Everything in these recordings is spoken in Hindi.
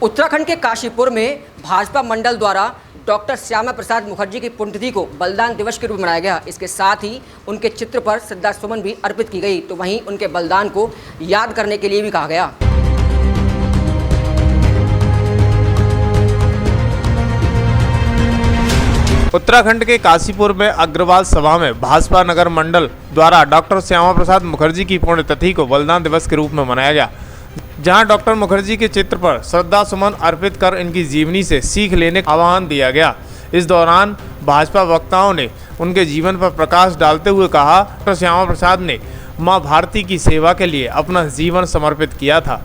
उत्तराखंड के काशीपुर में भाजपा मंडल द्वारा डॉक्टर श्यामा प्रसाद मुखर्जी की पुण्यतिथि को बलिदान दिवस के रूप में मनाया गया। इसके साथ ही उनके चित्र पर श्रद्धासुमन भी अर्पित की गई, तो वहीं उनके बलिदान को याद करने के लिए भी कहा गया। उत्तराखंड के काशीपुर में अग्रवाल सभा में भाजपा नगर मंडल द्वारा डॉक्टर श्यामा प्रसाद मुखर्जी की पुण्यतिथि को बलिदान दिवस के रूप में मनाया गया, जहां डॉक्टर मुखर्जी के चित्र पर श्रद्धा सुमन अर्पित कर इनकी जीवनी से सीख लेने का आह्वान दिया गया। इस दौरान भाजपा वक्ताओं ने उनके जीवन पर प्रकाश डालते हुए कहा, डॉक्टर श्यामा प्रसाद ने मां भारती की सेवा के लिए अपना जीवन समर्पित किया था।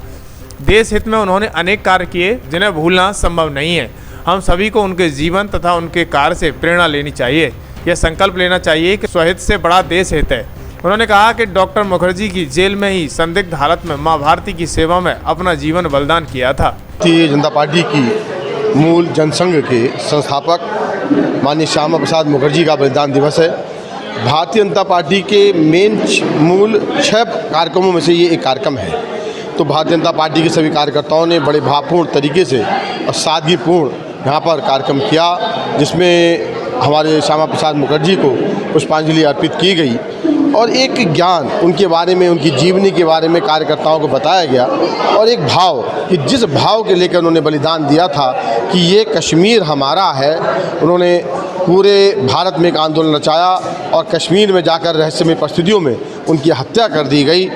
देश हित में उन्होंने अनेक कार्य किए जिन्हें भूलना संभव नहीं है। हम सभी को उनके जीवन तथा उनके कार्य से प्रेरणा लेनी चाहिए। यह संकल्प लेना चाहिए कि स्वहित से बड़ा देश हित है। उन्होंने कहा कि डॉक्टर मुखर्जी की जेल में ही संदिग्ध हालत में मां भारती की सेवा में अपना जीवन बलिदान किया था। भारतीय जनता पार्टी की मूल जनसंघ के संस्थापक माननीय श्यामा प्रसाद मुखर्जी का बलिदान दिवस है। भारतीय जनता पार्टी के मूल 6 कार्यक्रमों में से ये एक कार्यक्रम है। तो भारतीय जनता पार्टी के सभी कार्यकर्ताओं ने बड़े भावपूर्ण तरीके से और सादगीपूर्ण यहाँ पर कार्यक्रम किया, जिसमें हमारे श्यामा प्रसाद मुखर्जी को पुष्पांजलि अर्पित की गई और एक ज्ञान उनके बारे में, उनकी जीवनी के बारे में कार्यकर्ताओं को बताया गया। और एक भाव कि जिस भाव के लेकर उन्होंने बलिदान दिया था कि ये कश्मीर हमारा है, उन्होंने पूरे भारत में एक आंदोलन रचाया और कश्मीर में जाकर रहस्यमय परिस्थितियों में उनकी हत्या कर दी गई।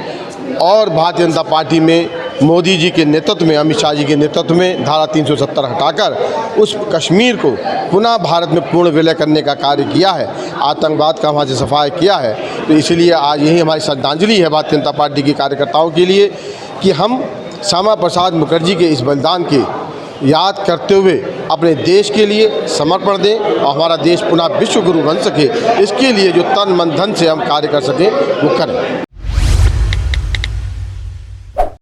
और भारतीय जनता पार्टी में मोदी जी के नेतृत्व में, अमित शाह जी के नेतृत्व में धारा 370 हटाकर उस कश्मीर को पुनः भारत में पूर्ण विलय करने का कार्य किया है, आतंकवाद का वहाँ से सफाया किया है। तो इसलिए आज यही हमारी श्रद्धांजलि है भारतीय जनता पार्टी के कार्यकर्ताओं के लिए कि हम श्यामा प्रसाद मुखर्जी के इस बलिदान के याद करते हुए अपने देश के लिए समर्पण दें और हमारा देश पुनः विश्व गुरु बन सके, इसके लिए जो तन मन धन से हम कार्य कर सकें वो करें।